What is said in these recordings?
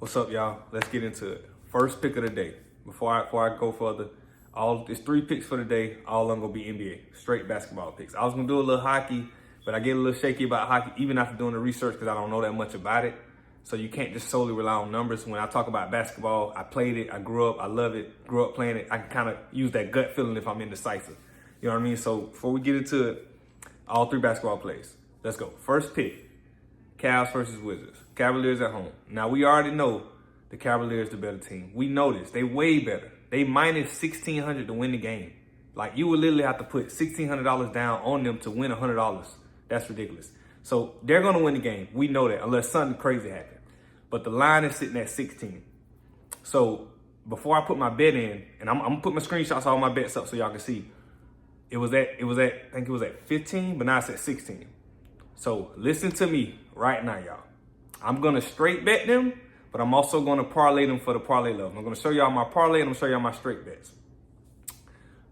What's up, y'all? Let's get into it. First pick of the day. Before I go further, it's 3 picks for the day. All of them gonna be NBA, straight basketball picks. I was gonna do a little hockey, but I get a little shaky about hockey, even after doing the research, because I don't know that much about it. So you can't just solely rely on numbers. When I talk about basketball, I played it, I grew up, I love it, grew up playing it. I can kind of use that gut feeling if I'm indecisive. You know what I mean? So before we get into it, all 3 basketball plays. Let's go. First pick, Cavs versus Wizards. Cavaliers at home. Now, we already know the Cavaliers the better team. We know this. They way better. They minus 1,600 to win the game. Like, you would literally have to put $1,600 down on them to win $100. That's ridiculous. So they're going to win the game. We know that, unless something crazy happens. But the line is sitting at 16. So before I put my bet in, and I'm going to put my screenshots of all my bets up so y'all can see. I think it was at 15, but now it's at 16. So listen to me right now, y'all. I'm going to straight bet them, but I'm also going to parlay them for the parlay love. I'm going to show y'all my parlay and I'm going to show y'all my straight bets.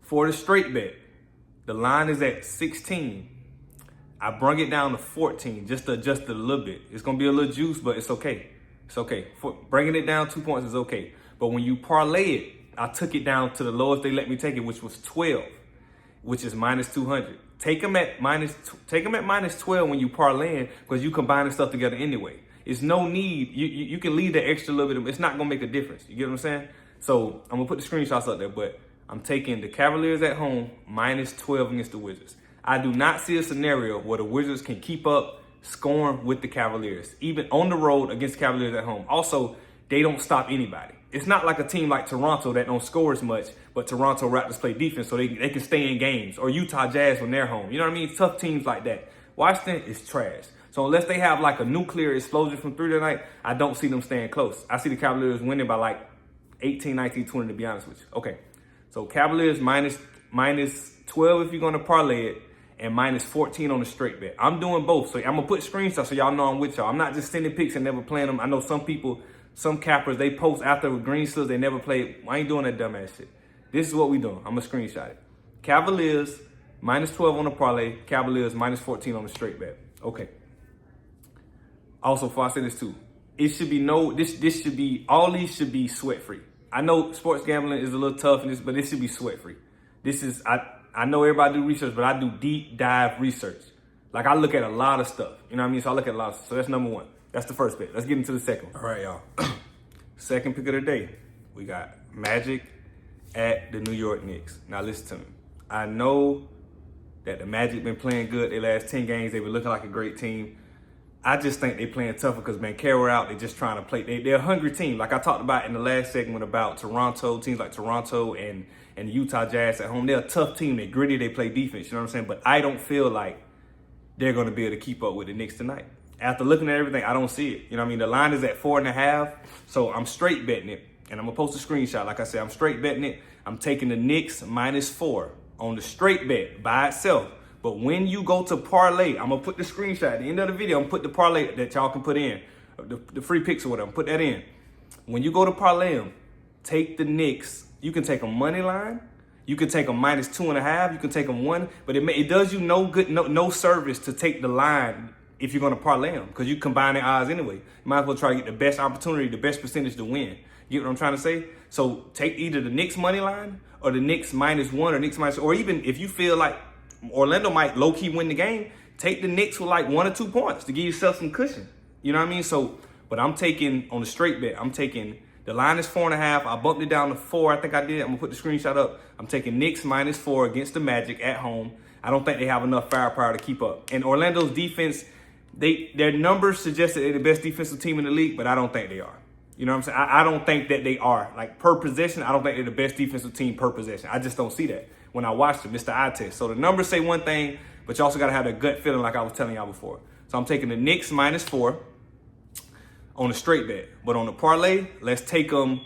For the straight bet, the line is at 16. I brung it down to 14 just to adjust it a little bit. It's going to be a little juice, but it's okay. It's okay. Bringing it down 2 points is okay. But when you parlay it, I took it down to the lowest they let me take it, which was 12, which is minus 200. Take them at minus 12 when you parlaying, because you combining stuff together anyway. It's no need. You can leave the extra little bit. It's not going to make a difference. You get what I'm saying? So I'm going to put the screenshots up there, but I'm taking the Cavaliers at home minus 12 against the Wizards. I do not see a scenario where the Wizards can keep up scoring with the Cavaliers, even on the road against Cavaliers at home. Also, they don't stop anybody. It's not like a team like Toronto that don't score as much, but Toronto Raptors play defense so they can stay in games, or Utah Jazz when they're home. You know what I mean? Tough teams like that. Washington is trash. So unless they have like a nuclear explosion from 3 tonight, I don't see them staying close. I see the Cavaliers winning by like 18, 19, 20, to be honest with you. Okay, so Cavaliers minus 12 if you're going to parlay it, and minus 14 on the straight bet. I'm doing both. So I'm going to put screenshots so y'all know I'm with y'all. I'm not just sending picks and never playing them. I know some people, some cappers, they post after with green slugs, they never played. I ain't doing that dumbass shit. This is what we doing. I'm going to screenshot it. Cavaliers minus 12 on the parlay. Cavaliers minus 14 on the straight bet. Okay. Also, before I say this too, it should be all these should be sweat free. I know sports gambling is a little tough, but this should be sweat free. I know everybody do research, but I do deep dive research. Like, I look at a lot of stuff. You know what I mean? So I look at a lot of stuff. So that's number 1. That's the first bet. Let's get into the second one. All right, y'all. Second pick of the day. We got Magic at the New York Knicks. Now listen to me. I know that the Magic been playing good. Their last 10 games, they've been looking like a great team. I just think they playing tougher because Banchero out. They're just trying to play. They're a hungry team. Like I talked about in the last segment about Toronto, teams like Toronto and the Utah Jazz at home. They're a tough team. They're gritty. They play defense. You know what I'm saying? But I don't feel like they're going to be able to keep up with the Knicks tonight. After looking at everything, I don't see it. You know what I mean? The line is at 4.5. So I'm straight betting it. And I'm going to post a screenshot. Like I said, I'm straight betting it. I'm taking the Knicks minus 4 on the straight bet by itself. But when you go to parlay, I'm going to put the screenshot at the end of the video. I'm going to put the parlay that y'all can put in, the free picks or whatever. Put that in. When you go to parlay them, take the Knicks. You can take a money line. You can take a minus 2.5. You can take them 1. But it does you no service to take the line if you're going to parlay them, because you combine the odds anyway. You might as well try to get the best opportunity, the best percentage to win. You get what I'm trying to say? So take either the Knicks money line or the Knicks minus 1 or Knicks minus, or even if you feel like Orlando might low-key win the game, take the Knicks with like 1 or 2 points to give yourself some cushion. You know what I mean? So, but I'm taking, on the straight bet, I'm taking, the line is 4.5. I bumped it down to 4. I think I did. I'm going to put the screenshot up. I'm taking Knicks minus 4 against the Magic at home. I don't think they have enough firepower to keep up. And Orlando's defense, their numbers suggest that they're the best defensive team in the league, but I don't think they are. You know what I'm saying? I don't think that they are. Like, per possession, I don't think they're the best defensive team per possession. I just don't see that when I watch them. It's the eye test. So the numbers say one thing, but you also got to have a gut feeling like I was telling y'all before. So I'm taking the Knicks minus 4 on the straight bet. But on the parlay, let's take them.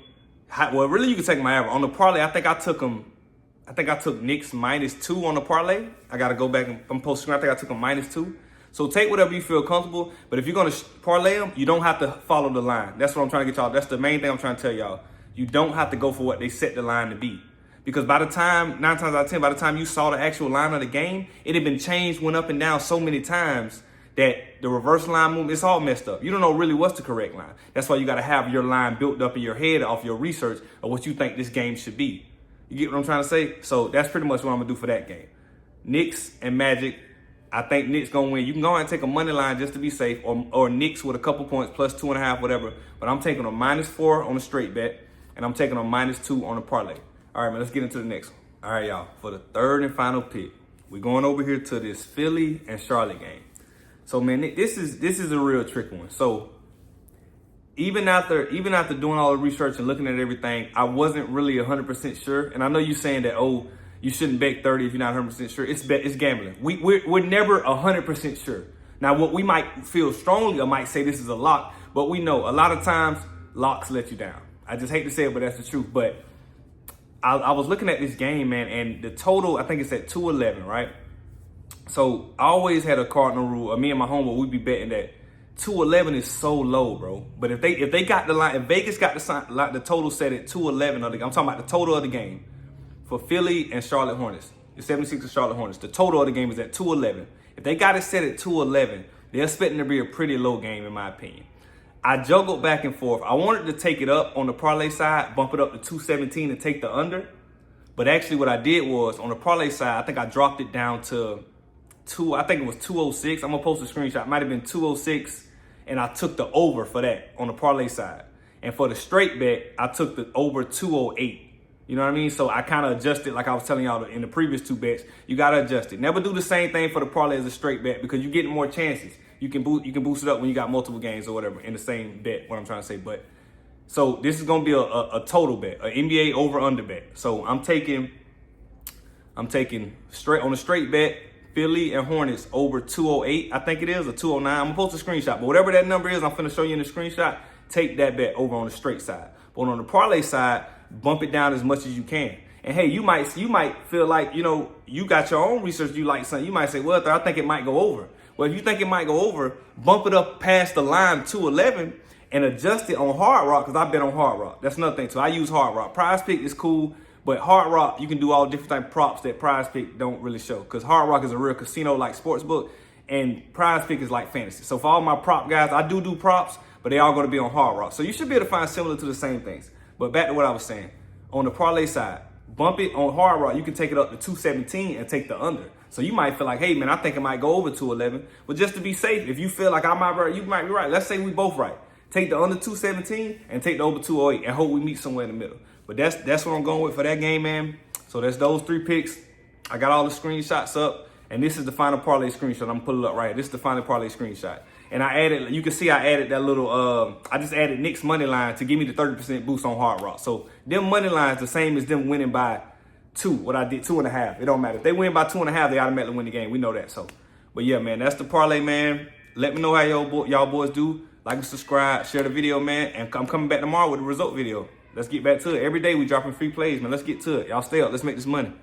Well, really, you can take them however. On the parlay, I think I took Knicks minus 2 on the parlay. I got to go back and I'm posting. I think I took them minus 2. So take whatever you feel comfortable. But if you're going to parlay them, you don't have to follow the line. That's what I'm trying to get y'all. That's the main thing I'm trying to tell y'all. You don't have to go for what they set the line to be. Because by the time, 9 times out of 10, by the time you saw the actual line of the game, it had been changed, went up and down so many times that the reverse line movement, it's all messed up. You don't know really what's the correct line. That's why you got to have your line built up in your head off your research of what you think this game should be. You get what I'm trying to say? So that's pretty much what I'm going to do for that game. Knicks and Magic. I think Knicks going to win. You can go ahead and take a money line just to be safe, or Knicks with a couple points, plus 2.5, whatever. But I'm taking a -4 on a straight bet, and I'm taking a -2 on a parlay. All right, man, let's get into the next one. All right, y'all. For the third and final pick, we're going over here to this Philly and Charlotte game. So, man, this is a real tricky one. So, even after doing all the research and looking at everything, I wasn't really 100% sure. And I know you're saying that, oh, you shouldn't bet 30 if you're not 100% sure. It's gambling. We're never 100% sure. Now, what we might feel strongly or might say this is a lock, but we know a lot of times locks let you down. I just hate to say it, but that's the truth. But I was looking at this game, man, and the total, I think it's at 211, right? So I always had a cardinal rule. Me and my homeboy, we'd be betting that 211 is so low, bro. But if they got the line, if Vegas got the total set at 211, I'm talking about the total of the game for Philly and Charlotte Hornets, the 76ers Charlotte Hornets, the total of the game is at 211. If they got it set at 211, they're expecting to be a pretty low game, in my opinion. I juggled back and forth. I wanted to take it up on the parlay side, bump it up to 217 and take the under. But actually what I did was, on the parlay side, I think I dropped it down to I think it was 206. I'm gonna post a screenshot. It might have been 206, and I took the over for that on the parlay side. And for the straight bet, I took the over 208. You know what I mean? So I kind of adjusted, like I was telling y'all in the previous two bets. You gotta adjust it. Never do the same thing for the parlay as a straight bet, because you're getting more chances. You can boost it up when you got multiple games or whatever in the same bet. What I'm trying to say, but so this is gonna be a total bet, an NBA over under bet. So I'm taking straight on a straight bet. Philly and Hornets over 208, I think it is, or 209. I'm gonna post a screenshot, but whatever that number is, I'm finna show you in the screenshot. Take that bet over on the straight side. But on the parlay side, bump it down as much as you can. And hey, you might feel like, you got your own research, you like something. You might say, well, I think it might go over. Well, if you think it might go over, bump it up past the line 211 and adjust it on Hard Rock, because I bet on Hard Rock. That's another thing too. I use Hard Rock. Prize Pick is cool. But Hard Rock, you can do all different type of props that Prize Pick don't really show. Because Hard Rock is a real casino-like sports book, and Prize Pick is like fantasy. So for all my prop guys, I do props, but they all going to be on Hard Rock. So you should be able to find similar to the same things. But back to what I was saying. On the parlay side, bump it on Hard Rock. You can take it up to 217 and take the under. So you might feel like, hey, man, I think it might go over 211. But just to be safe, if you feel like I might be right, you might be right. Let's say we both right. Take the under 217 and take the over 208 and hope we meet somewhere in the middle. But that's what I'm going with for that game, man. So that's those three picks. I got all the screenshots up, and this is the final parlay screenshot. I'm gonna pull it up right here. This is the final parlay screenshot. And you can see I added that little, I just added Knicks money line to give me the 30% boost on Hard Rock. So them money lines the same as them winning by 2, what I did, 2.5. It don't matter. If they win by 2.5, they automatically win the game. We know that. So, but yeah, man, that's the parlay, man. Let me know how y'all boys do. Like and subscribe, share the video, man. And I'm coming back tomorrow with a result video. Let's get back to it. Every day we dropping free plays, man. Let's get to it. Y'all stay up. Let's make this money.